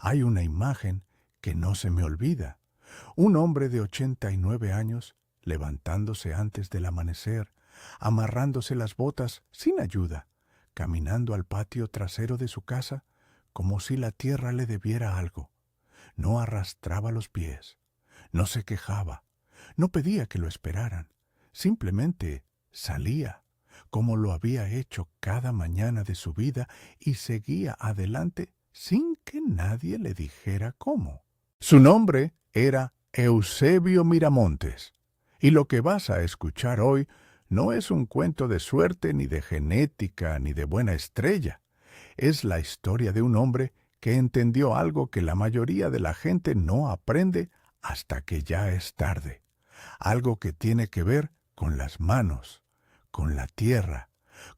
Hay una imagen que no se me olvida. Un hombre de 89 años levantándose antes del amanecer, amarrándose las botas sin ayuda, caminando al patio trasero de su casa como si la tierra le debiera algo. No arrastraba los pies, no se quejaba, no pedía que lo esperaran, simplemente salía, como lo había hecho cada mañana de su vida, y seguía adelante sin que nadie le dijera cómo. Su nombre era Eusebio Miramontes, y lo que vas a escuchar hoy no es un cuento de suerte, ni de genética, ni de buena estrella. Es la historia de un hombre que entendió algo que la mayoría de la gente no aprende hasta que ya es tarde. Algo que tiene que ver con las manos, con la tierra,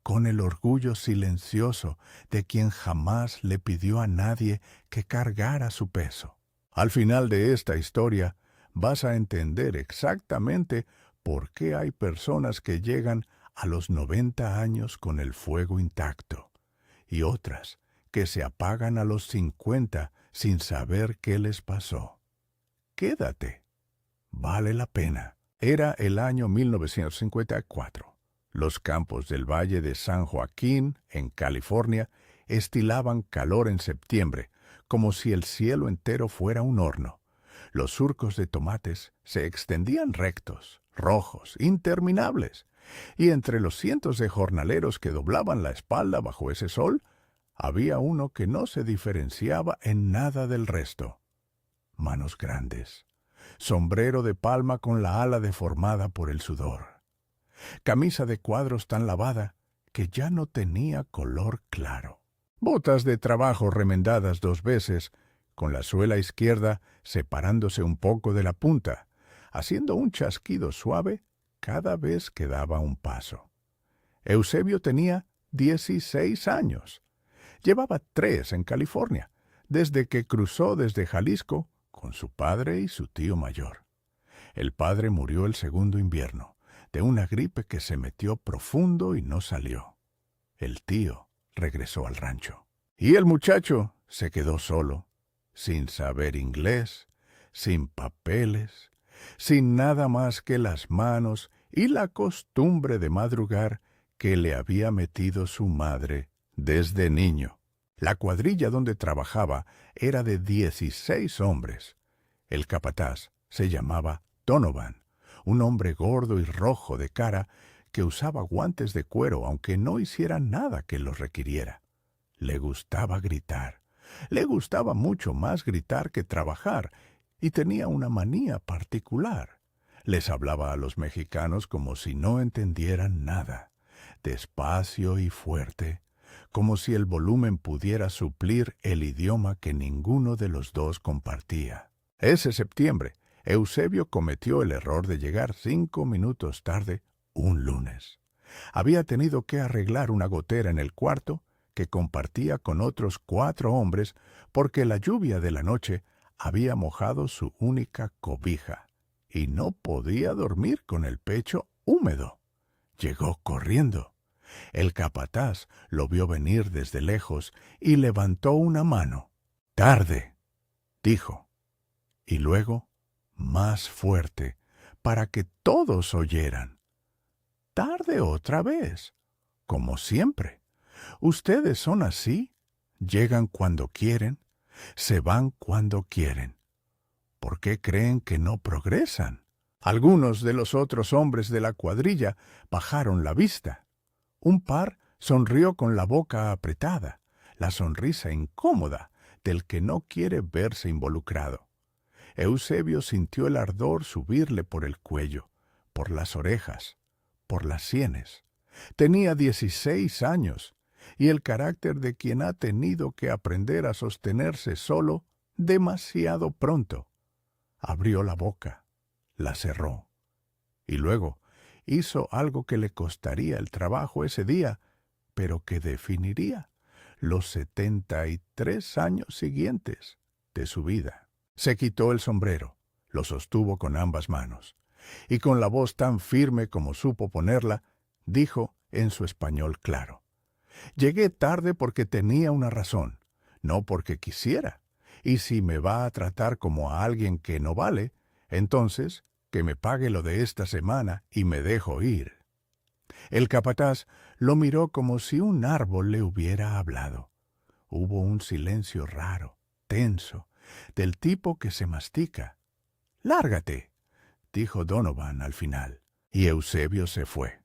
con el orgullo silencioso de quien jamás le pidió a nadie que cargara su peso. Al final de esta historia vas a entender exactamente por qué hay personas que llegan a los 90 años con el fuego intacto y otras que se apagan a los 50 sin saber qué les pasó. Quédate. Vale la pena. Era el año 1954. Los campos del Valle de San Joaquín, en California, estilaban calor en septiembre, como si el cielo entero fuera un horno. Los surcos de tomates se extendían rectos, rojos, interminables, y entre los cientos de jornaleros que doblaban la espalda bajo ese sol, había uno que no se diferenciaba en nada del resto. Manos grandes, sombrero de palma con la ala deformada por el sudor, camisa de cuadros tan lavada que ya no tenía color claro, botas de trabajo remendadas 2 veces, con la suela izquierda separándose un poco de la punta, haciendo un chasquido suave cada vez que daba un paso. Eusebio tenía 16 años. Llevaba 3 en California, desde que cruzó desde Jalisco con su padre y su tío mayor. El padre murió el segundo invierno, de una gripe que se metió profundo y no salió. El tío regresó al rancho. Y el muchacho se quedó solo, sin saber inglés, sin papeles, sin nada más que las manos y la costumbre de madrugar que le había metido su madre desde niño. La cuadrilla donde trabajaba era de 16 hombres. El capataz se llamaba Donovan, un hombre gordo y rojo de cara que usaba guantes de cuero aunque no hiciera nada que los requiriera. Le gustaba gritar. Le gustaba mucho más gritar que trabajar, y tenía una manía particular. Les hablaba a los mexicanos como si no entendieran nada, despacio y fuerte, como si el volumen pudiera suplir el idioma que ninguno de los dos compartía. Ese septiembre, Eusebio cometió el error de llegar 5 minutos tarde un lunes. Había tenido que arreglar una gotera en el cuarto que compartía con otros 4 hombres porque la lluvia de la noche había mojado su única cobija y no podía dormir con el pecho húmedo. Llegó corriendo. El capataz lo vio venir desde lejos y levantó una mano. «Tarde», dijo, y luego más fuerte, para que todos oyeran. «Tarde otra vez, como siempre. Ustedes son así, llegan cuando quieren, se van cuando quieren. ¿Por qué creen que no progresan?» Algunos de los otros hombres de la cuadrilla bajaron la vista. Un par sonrió con la boca apretada, la sonrisa incómoda del que no quiere verse involucrado. Eusebio sintió el ardor subirle por el cuello, por las orejas, por las sienes. Tenía 16 años, y el carácter de quien ha tenido que aprender a sostenerse solo demasiado pronto. Abrió la boca, la cerró, y luego hizo algo que le costaría el trabajo ese día, pero que definiría los 73 años siguientes de su vida. Se quitó el sombrero, lo sostuvo con ambas manos, y con la voz tan firme como supo ponerla, dijo en su español claro: «Llegué tarde porque tenía una razón, no porque quisiera, y si me va a tratar como a alguien que no vale, entonces que me pague lo de esta semana y me dejo ir. El capataz lo miró como si un árbol le hubiera hablado. Hubo un silencio raro, tenso, del tipo que se mastica. «Lárgate», dijo Donovan al final, y Eusebio se fue.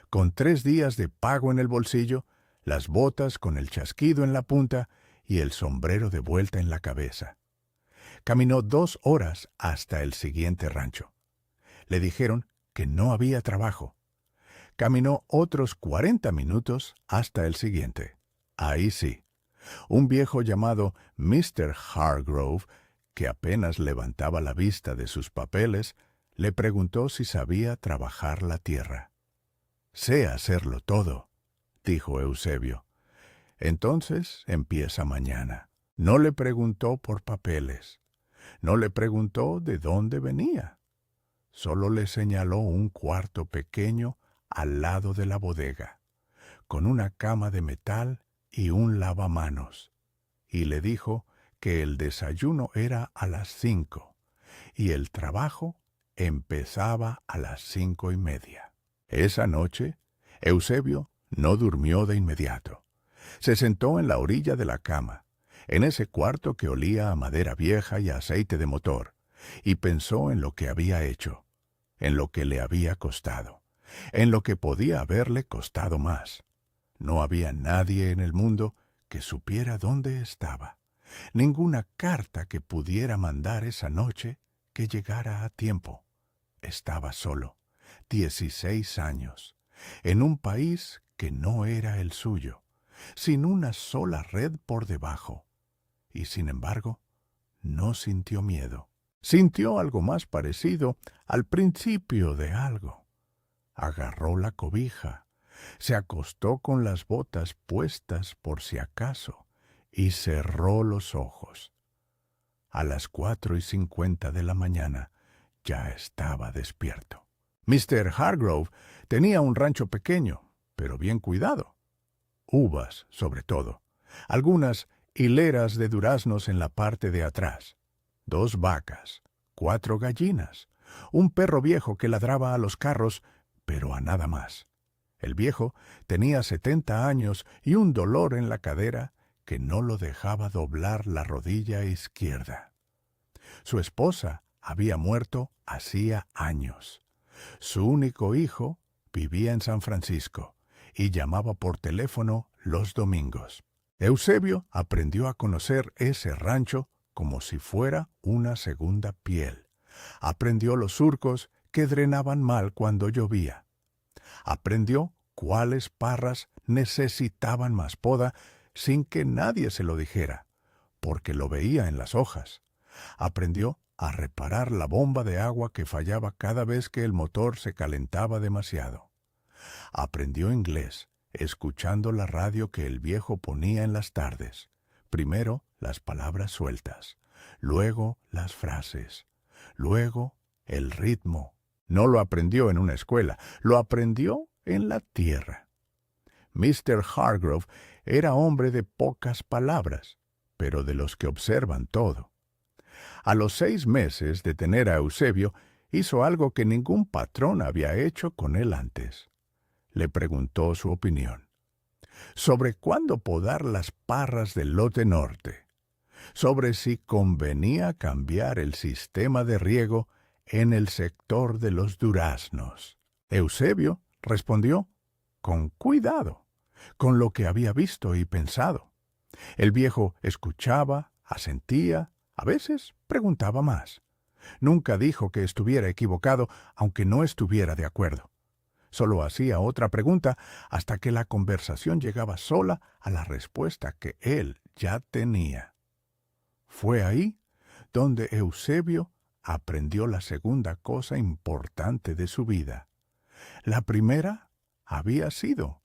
Con 3 días de pago en el bolsillo, las botas con el chasquido en la punta y el sombrero de vuelta en la cabeza. Caminó 2 horas hasta el siguiente rancho. Le dijeron que no había trabajo. Caminó otros 40 minutos hasta el siguiente. Ahí sí, un viejo llamado Mr. Hargrove, que apenas levantaba la vista de sus papeles, le preguntó si sabía trabajar la tierra. «Sé hacerlo todo», dijo Eusebio. «Entonces empieza mañana». No le preguntó por papeles. No le preguntó de dónde venía. Solo le señaló un cuarto pequeño al lado de la bodega, con una cama de metal y un lavamanos, y le dijo que el desayuno era a las 5 y el trabajo empezaba a las 5:30. Esa noche, Eusebio no durmió de inmediato. Se sentó en la orilla de la cama, en ese cuarto que olía a madera vieja y a aceite de motor, y pensó en lo que había hecho, en lo que le había costado, en lo que podía haberle costado más. No había nadie en el mundo que supiera dónde estaba, ninguna carta que pudiera mandar esa noche que llegara a tiempo. Estaba solo, 16 años, en un país que no era el suyo, sin una sola red por debajo. Y sin embargo, no sintió miedo. Sintió algo más parecido al principio de algo. Agarró la cobija, se acostó con las botas puestas por si acaso y cerró los ojos. A las 4:50 de la mañana ya estaba despierto. Mr. Hargrove tenía un rancho pequeño, pero bien cuidado. Uvas, sobre todo. Algunas hileras de duraznos en la parte de atrás. 2 vacas, 4 gallinas, un perro viejo que ladraba a los carros, pero a nada más. El viejo tenía 70 años y un dolor en la cadera que no lo dejaba doblar la rodilla izquierda. Su esposa había muerto hacía años. Su único hijo vivía en San Francisco y llamaba por teléfono los domingos. Eusebio aprendió a conocer ese rancho como si fuera una segunda piel. Aprendió los surcos que drenaban mal cuando llovía. Aprendió cuáles parras necesitaban más poda sin que nadie se lo dijera, porque lo veía en las hojas. Aprendió a reparar la bomba de agua que fallaba cada vez que el motor se calentaba demasiado. Aprendió inglés, escuchando la radio que el viejo ponía en las tardes. Primero las palabras sueltas, luego las frases, luego el ritmo. No lo aprendió en una escuela, lo aprendió en la tierra. Mr. Hargrove era hombre de pocas palabras, pero de los que observan todo. A los 6 meses de tener a Eusebio, hizo algo que ningún patrón había hecho con él antes. Le preguntó su opinión sobre cuándo podar las parras del lote norte, sobre si convenía cambiar el sistema de riego en el sector de los duraznos. Eusebio respondió con cuidado, con lo que había visto y pensado. El viejo escuchaba, asentía, a veces preguntaba más. Nunca dijo que estuviera equivocado, aunque no estuviera de acuerdo. Solo hacía otra pregunta hasta que la conversación llegaba sola a la respuesta que él ya tenía. Fue ahí donde Eusebio aprendió la segunda cosa importante de su vida. La primera había sido: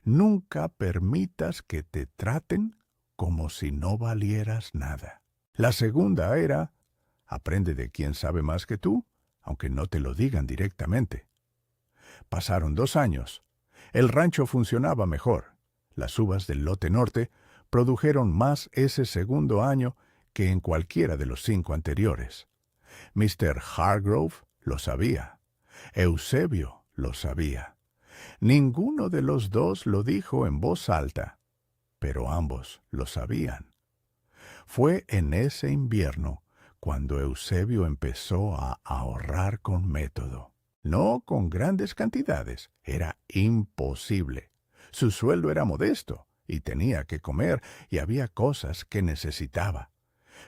nunca permitas que te traten como si no valieras nada. La segunda era: aprende de quien sabe más que tú, aunque no te lo digan directamente. Pasaron 2 años. El rancho funcionaba mejor. Las uvas del lote norte produjeron más ese segundo año que en cualquiera de los 5 anteriores. Mr. Hargrove lo sabía. Eusebio lo sabía. Ninguno de los dos lo dijo en voz alta, pero ambos lo sabían. Fue en ese invierno cuando Eusebio empezó a ahorrar con método. No con grandes cantidades, era imposible. Su sueldo era modesto y tenía que comer y había cosas que necesitaba.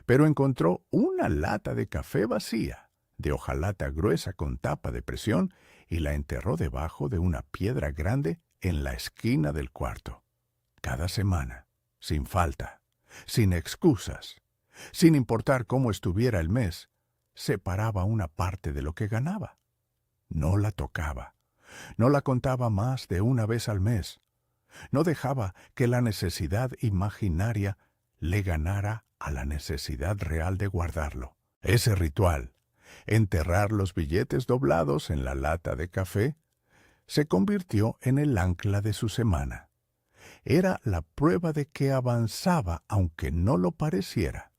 Pero encontró una lata de café vacía, de hojalata gruesa con tapa de presión, y la enterró debajo de una piedra grande en la esquina del cuarto. Cada semana, sin falta, sin excusas, sin importar cómo estuviera el mes, separaba una parte de lo que ganaba. No la tocaba, no la contaba más de una vez al mes. No dejaba que la necesidad imaginaria le ganara a la necesidad real de guardarlo. Ese ritual, enterrar los billetes doblados en la lata de café, se convirtió en el ancla de su semana. Era la prueba de que avanzaba aunque no lo pareciera.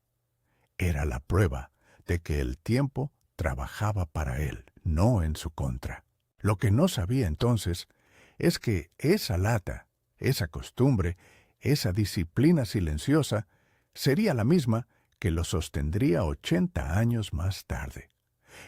Era la prueba de que el tiempo trabajaba para él, no en su contra. Lo que no sabía entonces es que esa lata, esa costumbre, esa disciplina silenciosa, sería la misma que lo sostendría 80 años más tarde.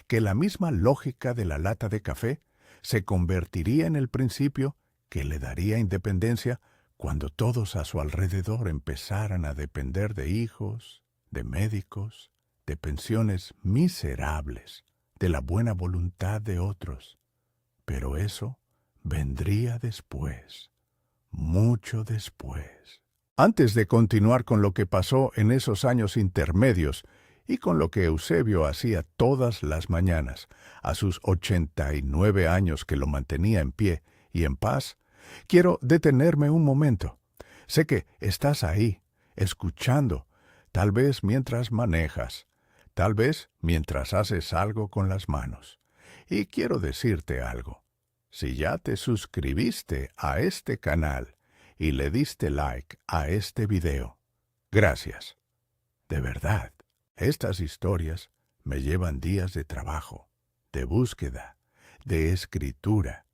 Que la misma lógica de la lata de café se convertiría en el principio que le daría independencia cuando todos a su alrededor empezaran a depender de hijos, de médicos, de pensiones miserables, de la buena voluntad de otros. Pero eso vendría después, mucho después. Antes de continuar con lo que pasó en esos años intermedios y con lo que Eusebio hacía todas las mañanas, a sus 89 años que lo mantenía en pie y en paz, quiero detenerme un momento. Sé que estás ahí, escuchando, tal vez mientras manejas, tal vez mientras haces algo con las manos. Y quiero decirte algo. Si ya te suscribiste a este canal y le diste like a este video, gracias. De verdad, estas historias me llevan días de trabajo, de búsqueda, de escritura,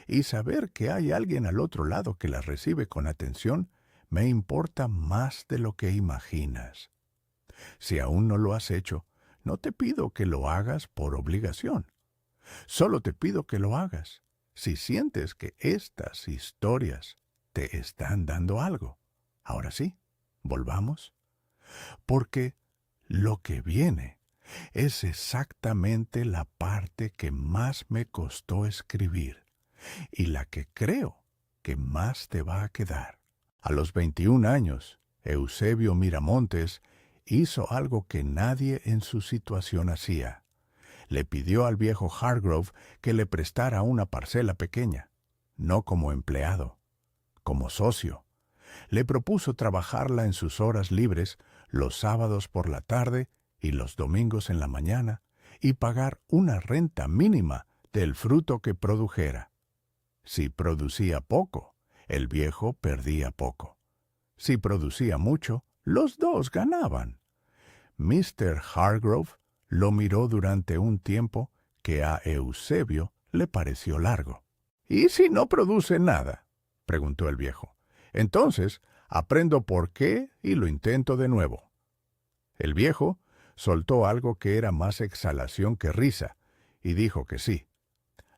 y saber que hay alguien al otro lado que las recibe con atención me importa más de lo que imaginas. Si aún no lo has hecho, no te pido que lo hagas por obligación. Solo te pido que lo hagas si sientes que estas historias te están dando algo. Ahora sí, volvamos. Porque lo que viene es exactamente la parte que más me costó escribir y la que creo que más te va a quedar. A los 21 años, Eusebio Miramontes hizo algo que nadie en su situación hacía. Le pidió al viejo Hargrove que le prestara una parcela pequeña, no como empleado, como socio. Le propuso trabajarla en sus horas libres los sábados por la tarde y los domingos en la mañana y pagar una renta mínima del fruto que produjera. Si producía poco, el viejo perdía poco. Si producía mucho, los dos ganaban. Mr. Hargrove lo miró durante un tiempo que a Eusebio le pareció largo. ¿Y si no produce nada?, preguntó el viejo. Entonces, aprendo por qué y lo intento de nuevo. El viejo soltó algo que era más exhalación que risa, y dijo que sí.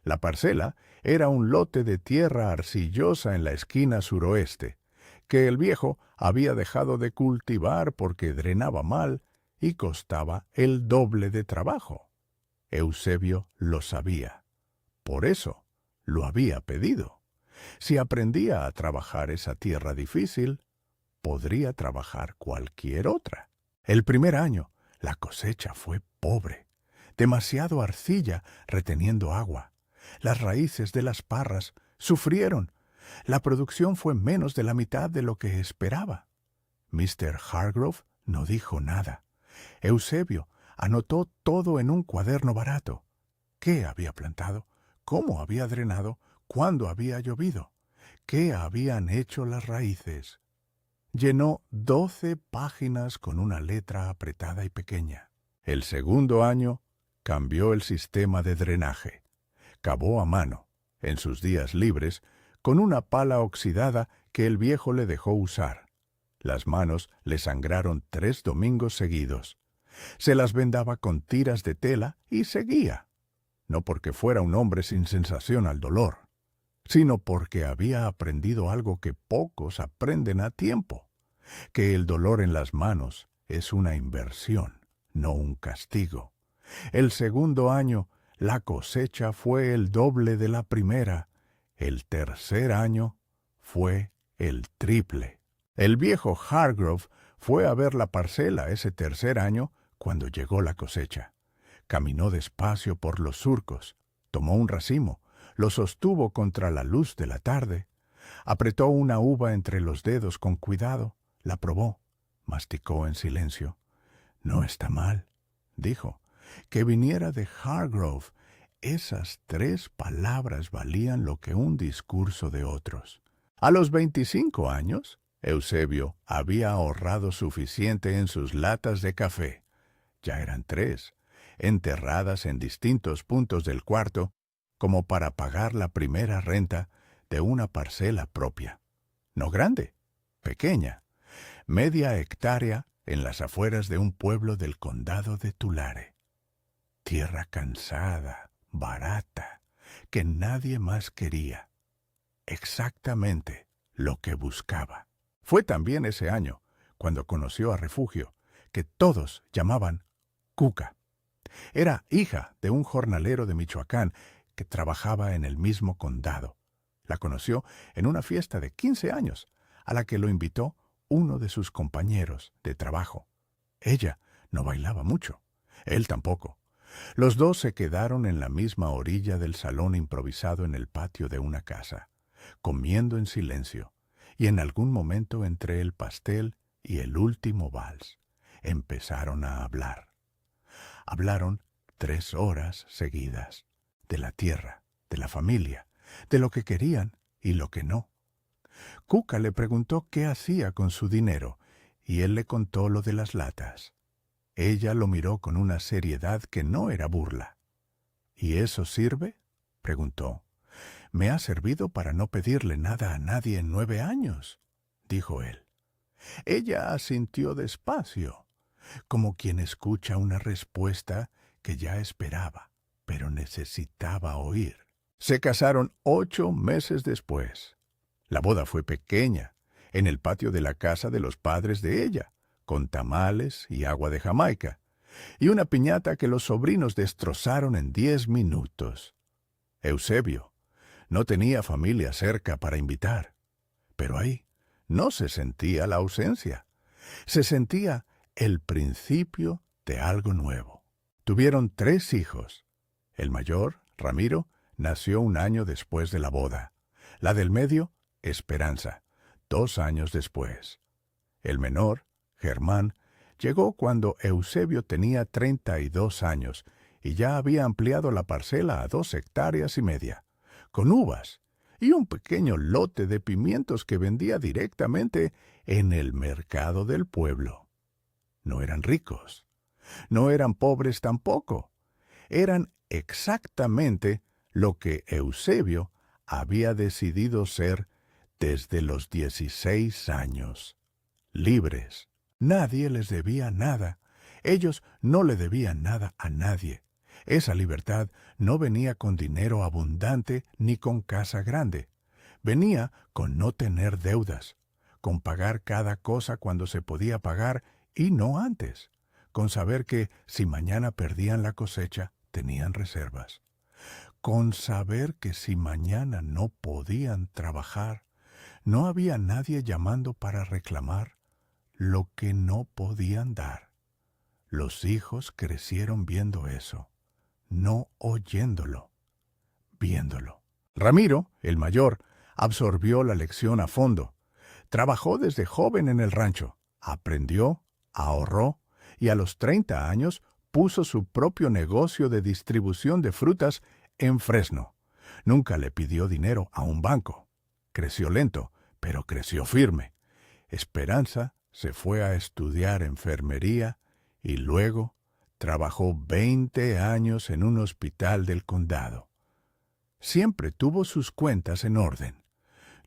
La parcela era un lote de tierra arcillosa en la esquina suroeste, que el viejo había dejado de cultivar porque drenaba mal y costaba el doble de trabajo. Eusebio lo sabía. Por eso lo había pedido. Si aprendía a trabajar esa tierra difícil, podría trabajar cualquier otra. El primer año, la cosecha fue pobre. Demasiado arcilla reteniendo agua. Las raíces de las parras sufrieron. La producción fue menos de la mitad de lo que esperaba. Mr. Hargrove no dijo nada. Eusebio anotó todo en un cuaderno barato. ¿Qué había plantado? ¿Cómo había drenado? ¿Cuándo había llovido? ¿Qué habían hecho las raíces? Llenó 12 páginas con una letra apretada y pequeña. El segundo año cambió el sistema de drenaje. Cavó a mano, en sus días libres, con una pala oxidada que el viejo le dejó usar. Las manos le sangraron 3 domingos seguidos. Se las vendaba con tiras de tela y seguía. No porque fuera un hombre sin sensación al dolor, sino porque había aprendido algo que pocos aprenden a tiempo, que el dolor en las manos es una inversión, no un castigo. El segundo año, la cosecha fue el doble de la primera. El tercer año fue el triple. El viejo Hargrove fue a ver la parcela ese tercer año cuando llegó la cosecha. Caminó despacio por los surcos, tomó un racimo, lo sostuvo contra la luz de la tarde, apretó una uva entre los dedos con cuidado, la probó, masticó en silencio. «No está mal», dijo. Que viniera de Hargrove. Esas 3 palabras valían lo que un discurso de otros. A los 25 años, Eusebio había ahorrado suficiente en sus latas de café. Ya eran 3, enterradas en distintos puntos del cuarto, como para pagar la primera renta de una parcela propia. No grande, pequeña, media hectárea en las afueras de un pueblo del condado de Tulare. Tierra cansada, barata, que nadie más quería. Exactamente lo que buscaba. Fue también ese año cuando conoció a Refugio, que todos llamaban Cuca. Era hija de un jornalero de Michoacán que trabajaba en el mismo condado. La conoció en una fiesta de 15 años, a la que lo invitó uno de sus compañeros de trabajo. Ella no bailaba mucho, él tampoco. Los dos se quedaron en la misma orilla del salón improvisado en el patio de una casa, comiendo en silencio, y en algún momento entre el pastel y el último vals, empezaron a hablar. Hablaron 3 horas seguidas, de la tierra, de la familia, de lo que querían y lo que no. Cuca le preguntó qué hacía con su dinero, y él le contó lo de las latas. Ella lo miró con una seriedad que no era burla. «¿Y eso sirve?», preguntó. «Me ha servido para no pedirle nada a nadie en 9 años», dijo él. Ella asintió despacio, como quien escucha una respuesta que ya esperaba, pero necesitaba oír. Se casaron 8 meses después. La boda fue pequeña, en el patio de la casa de los padres de ella, con tamales y agua de Jamaica, y una piñata que los sobrinos destrozaron en 10 minutos. Eusebio no tenía familia cerca para invitar, pero ahí no se sentía la ausencia. Se sentía el principio de algo nuevo. Tuvieron 3 hijos. El mayor, Ramiro, nació 1 año después de la boda. La del medio, Esperanza, 2 años después. El menor, Germán, llegó cuando Eusebio tenía 32 años y ya había ampliado la parcela a 2,5 hectáreas, con uvas y un pequeño lote de pimientos que vendía directamente en el mercado del pueblo. No eran ricos, no eran pobres tampoco. Eran exactamente lo que Eusebio había decidido ser desde los 16 años. Libres. Nadie les debía nada. Ellos no le debían nada a nadie. Esa libertad no venía con dinero abundante ni con casa grande. Venía con no tener deudas, con pagar cada cosa cuando se podía pagar y no antes, con saber que si mañana perdían la cosecha, tenían reservas, con saber que si mañana no podían trabajar, no había nadie llamando para reclamar lo que no podían dar. Los hijos crecieron viendo eso, no oyéndolo, viéndolo. Ramiro, el mayor, absorbió la lección a fondo. Trabajó desde joven en el rancho, aprendió, ahorró y a los 30 años puso su propio negocio de distribución de frutas en Fresno. Nunca le pidió dinero a un banco. Creció lento, pero creció firme. Esperanza se fue a estudiar enfermería y luego trabajó 20 años en un hospital del condado. Siempre tuvo sus cuentas en orden.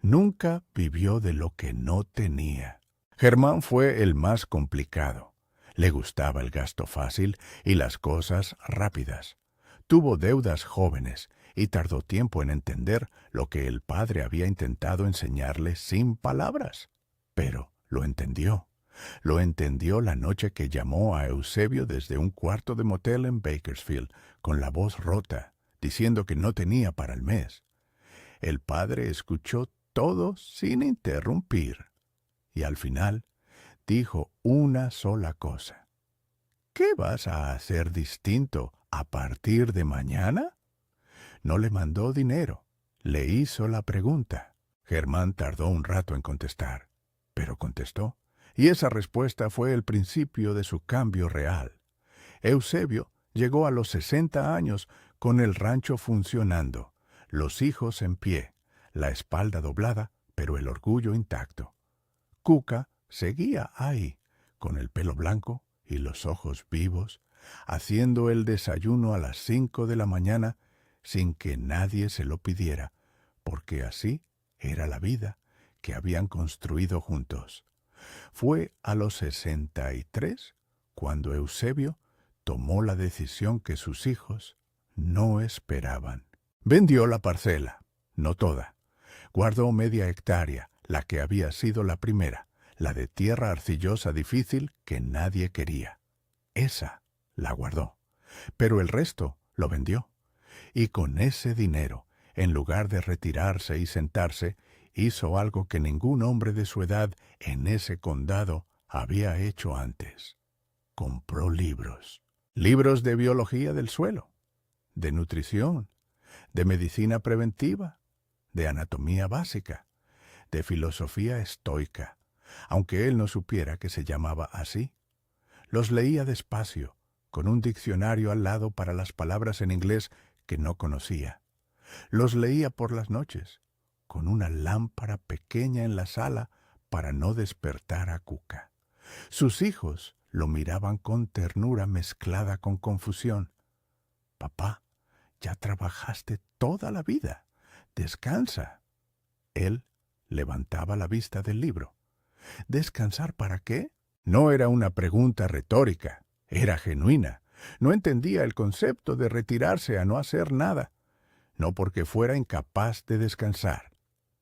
Nunca vivió de lo que no tenía. Germán fue el más complicado. Le gustaba el gasto fácil y las cosas rápidas. Tuvo deudas jóvenes y tardó tiempo en entender lo que el padre había intentado enseñarle sin palabras. Pero lo entendió. Lo entendió la noche que llamó a Eusebio desde un cuarto de motel en Bakersfield, con la voz rota, diciendo que no tenía para el mes. El padre escuchó todo sin interrumpir, y al final dijo una sola cosa. ¿Qué vas a hacer distinto a partir de mañana? No le mandó dinero, le hizo la pregunta. Germán tardó un rato en contestar, pero contestó, y esa respuesta fue el principio de su cambio real. Eusebio llegó a los 60 años con el rancho funcionando, los hijos en pie, la espalda doblada, pero el orgullo intacto. Cuca seguía ahí, con el pelo blanco y los ojos vivos, haciendo el desayuno a las 5 de la mañana sin que nadie se lo pidiera, porque así era la vida que habían construido juntos. Fue a los 63 cuando Eusebio tomó la decisión que sus hijos no esperaban. Vendió la parcela, no toda. Guardó media hectárea, la que había sido la primera, la de tierra arcillosa difícil que nadie quería. Esa la guardó, pero el resto lo vendió. Y con ese dinero, en lugar de retirarse y sentarse, hizo algo que ningún hombre de su edad en ese condado había hecho antes. Compró libros. Libros de biología del suelo, de nutrición, de medicina preventiva, de anatomía básica, de filosofía estoica, aunque él no supiera que se llamaba así. Los leía despacio, con un diccionario al lado para las palabras en inglés que no conocía. Los leía por las noches, con una lámpara pequeña en la sala para no despertar a Cuca. Sus hijos lo miraban con ternura mezclada con confusión. «Papá, ya trabajaste toda la vida. Descansa». Él levantaba la vista del libro. ¿Descansar para qué? No era una pregunta retórica, era genuina. No entendía el concepto de retirarse a no hacer nada, no porque fuera incapaz de descansar,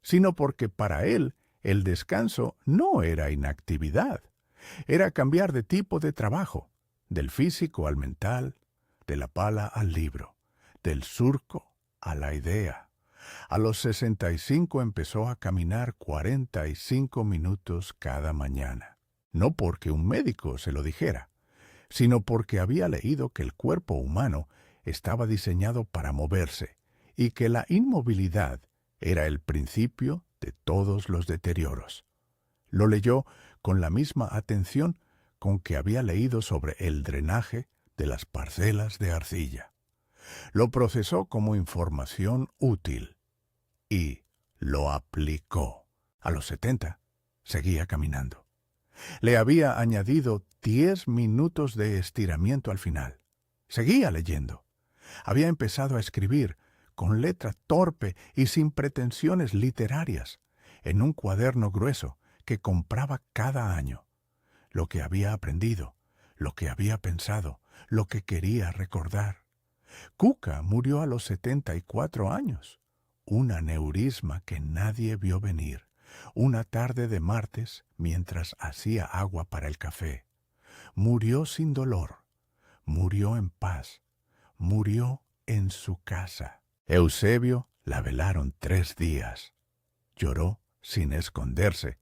sino porque para él el descanso no era inactividad, era cambiar de tipo de trabajo, del físico al mental, de la pala al libro, del surco a la idea. A los 65 empezó a caminar 45 minutos cada mañana, no porque un médico se lo dijera, sino porque había leído que el cuerpo humano estaba diseñado para moverse y que la inmovilidad era el principio de todos los deterioros. Lo leyó con la misma atención con que había leído sobre el drenaje de las parcelas de arcilla. Lo procesó como información útil y lo aplicó. A los 70 seguía caminando. Le había añadido 10 minutos de estiramiento al final. Seguía leyendo. Había empezado a escribir, con letra torpe y sin pretensiones literarias, en un cuaderno grueso que compraba cada año. Lo que había aprendido, lo que había pensado, lo que quería recordar. Cuca murió a los 74 años. Un aneurisma que nadie vio venir. Una tarde de martes, mientras hacía agua para el café. Murió sin dolor. Murió en paz. Murió en su casa. Eusebio la velaron 3 días. Lloró sin esconderse.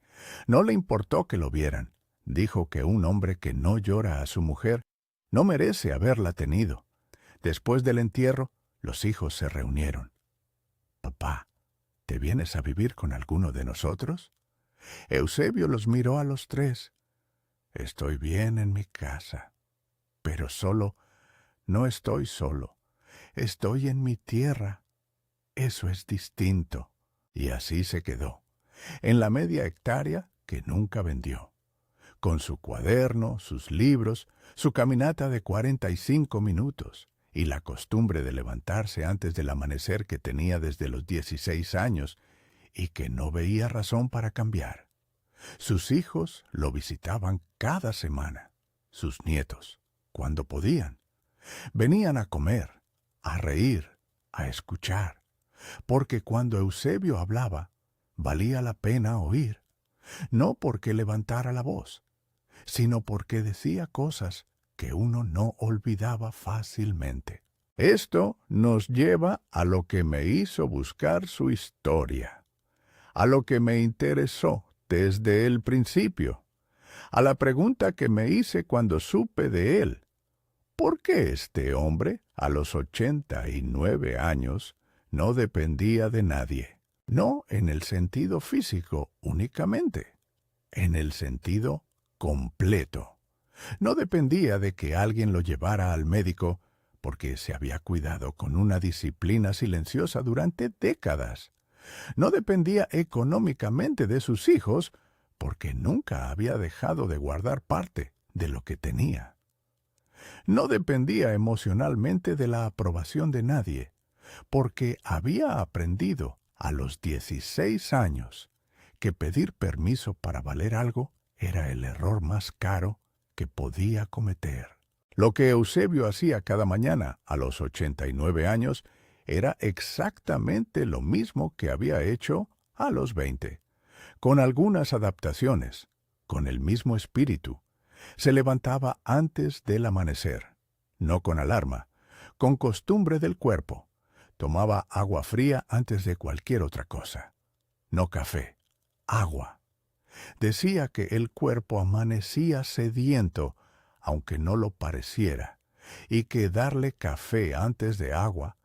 No le importó que lo vieran. Dijo que un hombre que no llora a su mujer no merece haberla tenido. Después del entierro, los hijos se reunieron. «Papá, ¿te vienes a vivir con alguno de nosotros?» Eusebio los miró a los 3. «Estoy bien en mi casa, pero solo, no estoy solo. Estoy en mi tierra. Eso es distinto». Y así se quedó, en la media hectárea que nunca vendió. Con su cuaderno, sus libros, su caminata de 45 minutos y la costumbre de levantarse antes del amanecer que tenía desde los 16 años y que no veía razón para cambiar. Sus hijos lo visitaban cada semana, sus nietos, cuando podían. Venían a comer, a reír, a escuchar, porque cuando Eusebio hablaba, valía la pena oír, no porque levantara la voz, sino porque decía cosas que uno no olvidaba fácilmente. Esto nos lleva a lo que me hizo buscar su historia, a lo que me interesó desde el principio, a la pregunta que me hice cuando supe de él. ¿Por qué este hombre, a los 89 años, no dependía de nadie? No en el sentido físico únicamente, en el sentido completo. No dependía de que alguien lo llevara al médico, porque se había cuidado con una disciplina silenciosa durante décadas. No dependía económicamente de sus hijos, porque nunca había dejado de guardar parte de lo que tenía. No dependía emocionalmente de la aprobación de nadie, porque había aprendido a los 16 años que pedir permiso para valer algo era el error más caro que podía cometer. Lo que Eusebio hacía cada mañana a los 89 años era exactamente lo mismo que había hecho a los 20, con algunas adaptaciones, con el mismo espíritu. Se levantaba antes del amanecer, no con alarma, con costumbre del cuerpo. Tomaba agua fría antes de cualquier otra cosa. No café, agua. Decía que el cuerpo amanecía sediento, aunque no lo pareciera, y que darle café antes de agua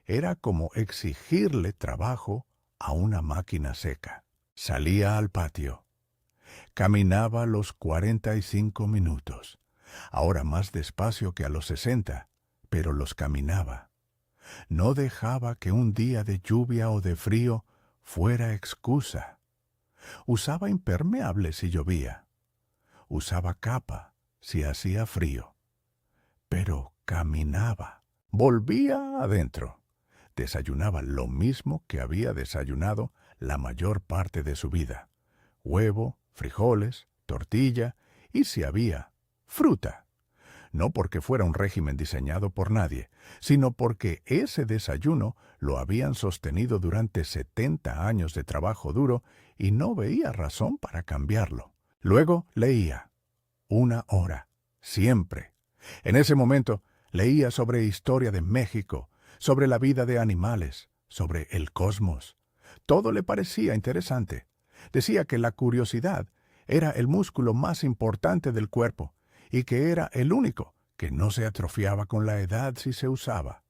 era como exigirle trabajo a una máquina seca. Salía al patio. Caminaba los 45 minutos, ahora más despacio que a los 60, pero los caminaba. No dejaba que un día de lluvia o de frío fuera excusa. Usaba impermeable si llovía. Usaba capa si hacía frío. Pero caminaba. Volvía adentro. Desayunaba lo mismo que había desayunado la mayor parte de su vida. Huevo, frijoles, tortilla y, si había, fruta. No porque fuera un régimen diseñado por nadie, sino porque ese desayuno lo habían sostenido durante 70 años de trabajo duro y no veía razón para cambiarlo. Luego leía. 1 hora, siempre. En ese momento leía sobre historia de México, sobre la vida de animales, sobre el cosmos. Todo le parecía interesante. Decía que la curiosidad era el músculo más importante del cuerpo y que era el único que no se atrofiaba con la edad si se usaba.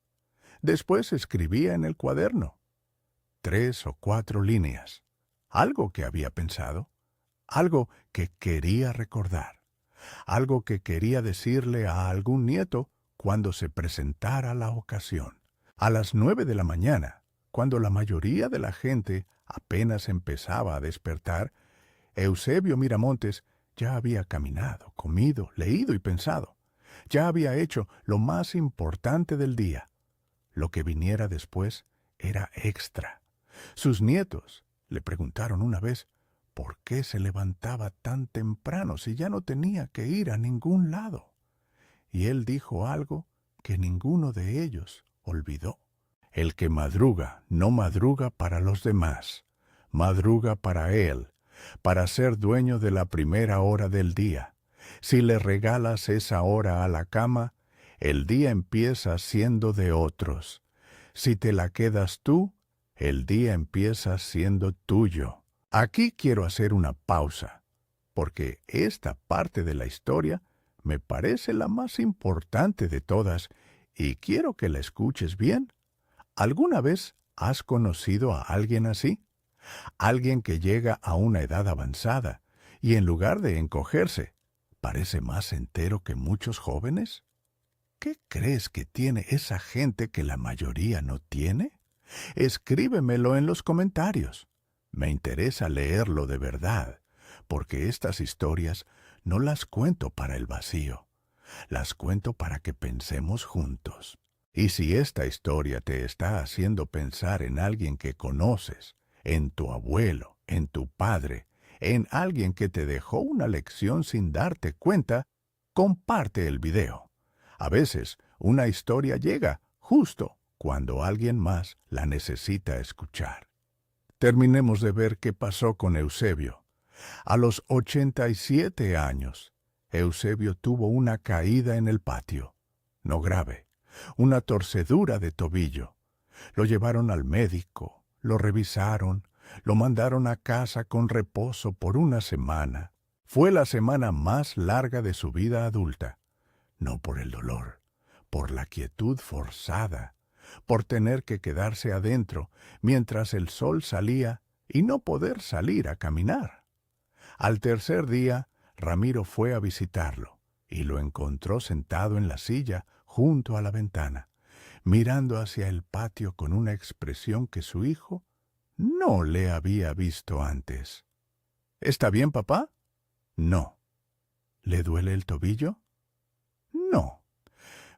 Después escribía en el cuaderno 3 o 4 líneas, algo que había pensado, algo que quería recordar, algo que quería decirle a algún nieto cuando se presentara la ocasión. A las 9 de la mañana, cuando la mayoría de la gente apenas empezaba a despertar, Eusebio Miramontes ya había caminado, comido, leído y pensado. Ya había hecho lo más importante del día. Lo que viniera después era extra. Sus nietos le preguntaron una vez por qué se levantaba tan temprano si ya no tenía que ir a ningún lado. Y él dijo algo que ninguno de ellos olvidó. El que madruga no madruga para los demás, madruga para él, para ser dueño de la primera hora del día. Si le regalas esa hora a la cama, el día empieza siendo de otros. Si te la quedas tú, el día empieza siendo tuyo. Aquí quiero hacer una pausa, porque esta parte de la historia me parece la más importante de todas y quiero que la escuches bien. ¿Alguna vez has conocido a alguien así? Alguien que llega a una edad avanzada y en lugar de encogerse, parece más entero que muchos jóvenes. ¿Qué crees que tiene esa gente que la mayoría no tiene? Escríbemelo en los comentarios. Me interesa leerlo de verdad, porque estas historias no las cuento para el vacío, las cuento para que pensemos juntos. Y si esta historia te está haciendo pensar en alguien que conoces, en tu abuelo, en tu padre, en alguien que te dejó una lección sin darte cuenta, comparte el video. A veces, una historia llega justo cuando alguien más la necesita escuchar. Terminemos de ver qué pasó con Eusebio. A los 87 años, Eusebio tuvo una caída en el patio. No grave, una torcedura de tobillo. Lo llevaron al médico, lo revisaron, lo mandaron a casa con reposo por una semana. Fue la semana más larga de su vida adulta. No por el dolor, por la quietud forzada, por tener que quedarse adentro mientras el sol salía y no poder salir a caminar. Al tercer día, Ramiro fue a visitarlo y lo encontró sentado en la silla junto a la ventana, mirando hacia el patio con una expresión que su hijo no le había visto antes. ¿Está bien, papá? No. ¿Le duele el tobillo? No.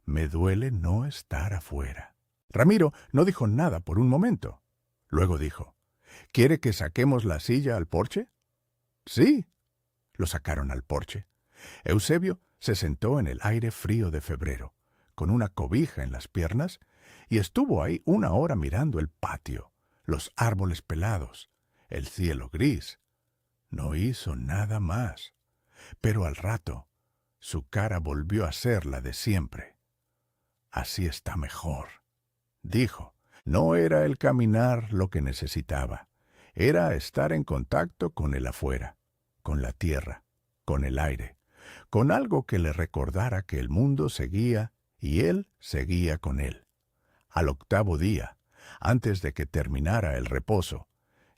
Me duele no estar afuera. Ramiro no dijo nada por un momento. Luego dijo, ¿quiere que saquemos la silla al porche? Sí. Lo sacaron al porche. Eusebio se sentó en el aire frío de febrero, con una cobija en las piernas, y estuvo ahí una hora mirando el patio, los árboles pelados, el cielo gris. No hizo nada más. Pero al rato, su cara volvió a ser la de siempre. Así está mejor, dijo. No era el caminar lo que necesitaba. Era estar en contacto con el afuera, con la tierra, con el aire, con algo que le recordara que el mundo seguía y él seguía con él. Al octavo día, antes de que terminara el reposo,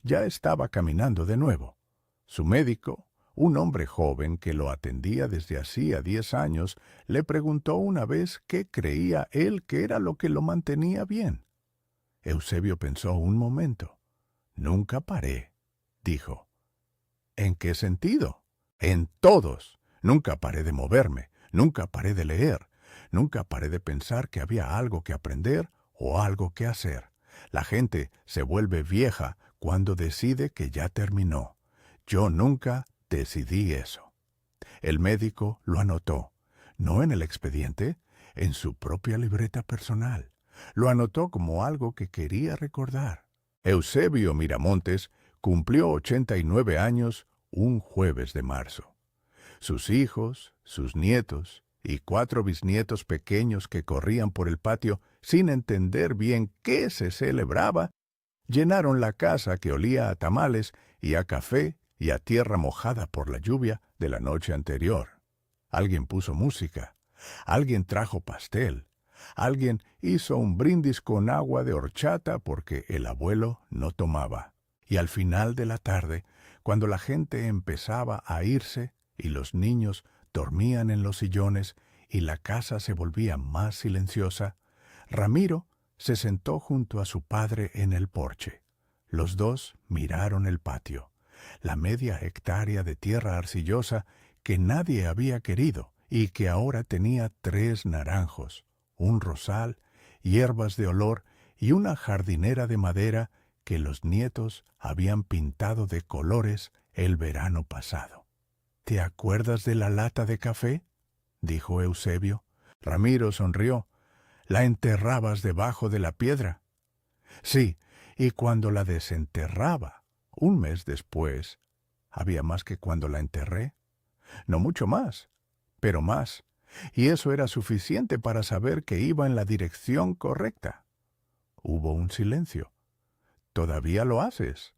ya estaba caminando de nuevo. Su médico, un hombre joven que lo atendía desde hacía 10 años, le preguntó una vez qué creía él que era lo que lo mantenía bien. Eusebio pensó un momento. Nunca paré, dijo. ¿En qué sentido? En todos. Nunca paré de moverme, nunca paré de leer, nunca paré de pensar que había algo que aprender o algo que hacer. La gente se vuelve vieja cuando decide que ya terminó. Yo nunca decidí eso. El médico lo anotó, no en el expediente, en su propia libreta personal. Lo anotó como algo que quería recordar. Eusebio Miramontes cumplió 89 años un jueves de marzo. Sus hijos, sus nietos y 4 bisnietos pequeños que corrían por el patio sin entender bien qué se celebraba, llenaron la casa que olía a tamales y a café y a tierra mojada por la lluvia de la noche anterior. Alguien puso música, alguien trajo pastel, alguien hizo un brindis con agua de horchata porque el abuelo no tomaba. Y al final de la tarde, cuando la gente empezaba a irse y los niños dormían en los sillones y la casa se volvía más silenciosa, Ramiro se sentó junto a su padre en el porche. Los dos miraron el patio, la media hectárea de tierra arcillosa que nadie había querido y que ahora tenía 3 naranjos, un rosal, hierbas de olor y una jardinera de madera que los nietos habían pintado de colores el verano pasado. ¿Te acuerdas de la lata de café?, dijo Eusebio. Ramiro sonrió. ¿La enterrabas debajo de la piedra? Sí, y cuando la desenterraba, un mes después, había más que cuando la enterré. No mucho más, pero más. Y eso era suficiente para saber que iba en la dirección correcta. Hubo un silencio. ¿Todavía lo haces?,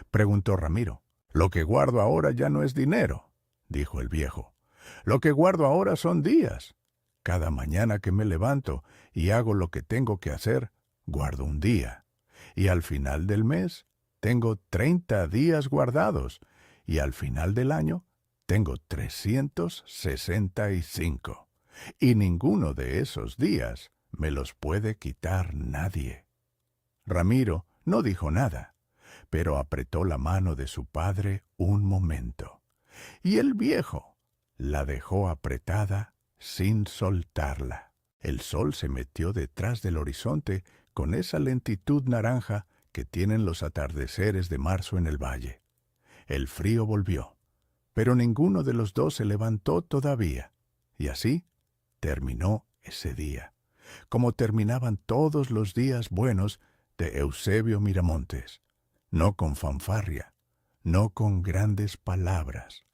preguntó Ramiro. Lo que guardo ahora ya no es dinero, dijo el viejo. Lo que guardo ahora son días. Cada mañana que me levanto y hago lo que tengo que hacer, guardo un día. Y al final del mes, tengo 30 días guardados. Y al final del año, tengo 365. Y ninguno de esos días me los puede quitar nadie. Ramiro no dijo nada, pero apretó la mano de su padre un momento. y el viejo la dejó apretada sin soltarla. El sol se metió detrás del horizonte con esa lentitud naranja que tienen los atardeceres de marzo en el valle. El frío volvió, pero ninguno de los dos se levantó todavía, y así terminó ese día, como terminaban todos los días buenos de Eusebio Miramontes, no con fanfarria, no con grandes palabras,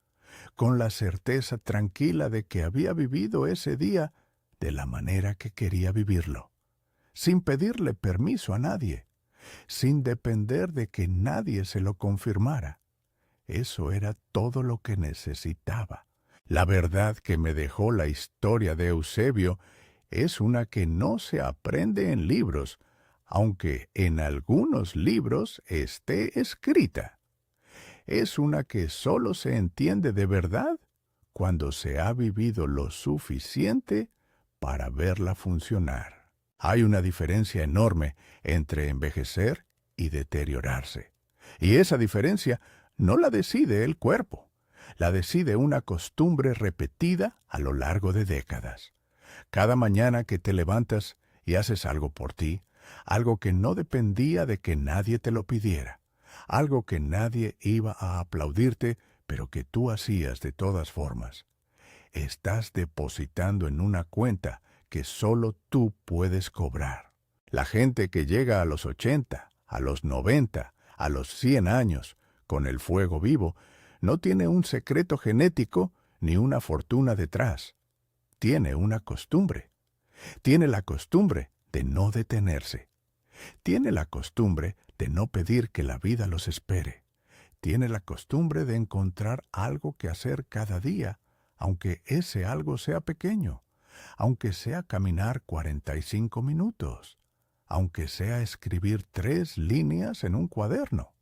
con la certeza tranquila de que había vivido ese día de la manera que quería vivirlo, sin pedirle permiso a nadie, sin depender de que nadie se lo confirmara. Eso era todo lo que necesitaba. La verdad que me dejó la historia de Eusebio es una que no se aprende en libros, aunque en algunos libros esté escrita. Es una que solo se entiende de verdad cuando se ha vivido lo suficiente para verla funcionar. Hay una diferencia enorme entre envejecer y deteriorarse. Y esa diferencia no la decide el cuerpo, la decide una costumbre repetida a lo largo de décadas. Cada mañana que te levantas y haces algo por ti, algo que no dependía de que nadie te lo pidiera, algo que nadie iba a aplaudirte, pero que tú hacías de todas formas. Estás depositando en una cuenta que solo tú puedes cobrar. La gente que llega a los 80, a los 90, a los 100 años, con el fuego vivo, no tiene un secreto genético ni una fortuna detrás. Tiene una costumbre. Tiene la costumbre de no detenerse. Tiene la costumbre de no pedir que la vida los espere. Tiene la costumbre de encontrar algo que hacer cada día, aunque ese algo sea pequeño, aunque sea caminar 45 minutos, aunque sea escribir 3 líneas en un cuaderno,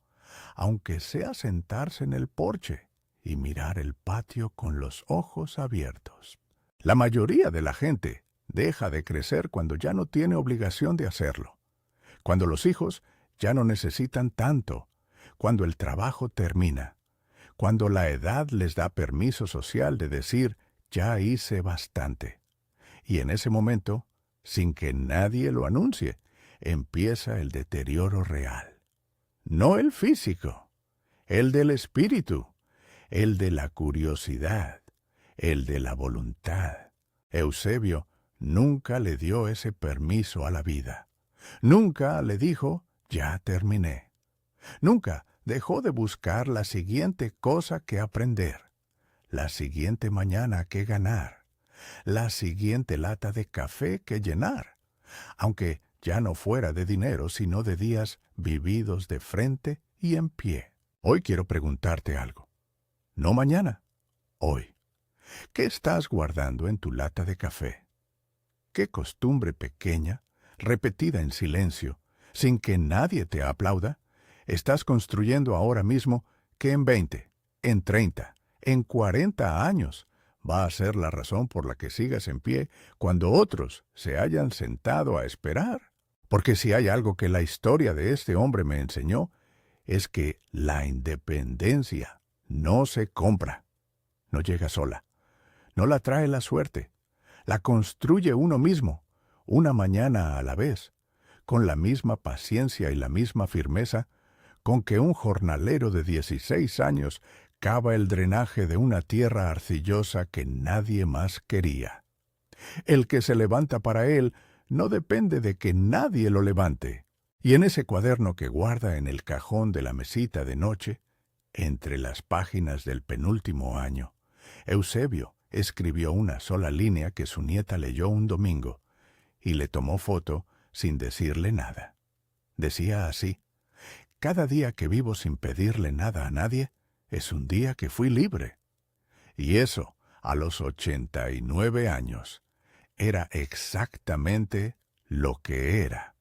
aunque sea sentarse en el porche y mirar el patio con los ojos abiertos. La mayoría de la gente deja de crecer cuando ya no tiene obligación de hacerlo, cuando los hijos ya no necesitan tanto, cuando el trabajo termina, cuando la edad les da permiso social de decir, ya hice bastante. Y en ese momento, sin que nadie lo anuncie, empieza el deterioro real. No el físico, el del espíritu, el de la curiosidad, el de la voluntad. Eusebio nunca le dio ese permiso a la vida. Nunca le dijo, ya terminé. Nunca dejó de buscar la siguiente cosa que aprender, la siguiente mañana que ganar, la siguiente lata de café que llenar, aunque ya no fuera de dinero, sino de días vividos de frente y en pie. Hoy quiero preguntarte algo. No mañana, hoy. ¿Qué estás guardando en tu lata de café? ¿Qué costumbre pequeña, repetida en silencio, sin que nadie te aplauda, estás construyendo ahora mismo que en 20, en 30, en 40 años va a ser la razón por la que sigas en pie cuando otros se hayan sentado a esperar? Porque si hay algo que la historia de este hombre me enseñó, es que la independencia no se compra, no llega sola, no la trae la suerte, la construye uno mismo, una mañana a la vez, con la misma paciencia y la misma firmeza con que un jornalero de 16 años cava el drenaje de una tierra arcillosa que nadie más quería. El que se levanta para él no depende de que nadie lo levante. Y en ese cuaderno que guarda en el cajón de la mesita de noche, entre las páginas del penúltimo año, Eusebio escribió una sola línea que su nieta leyó un domingo y le tomó foto sin decirle nada. Decía así: cada día que vivo sin pedirle nada a nadie es un día que fui libre. Y eso, a los 89 años, era exactamente lo que era.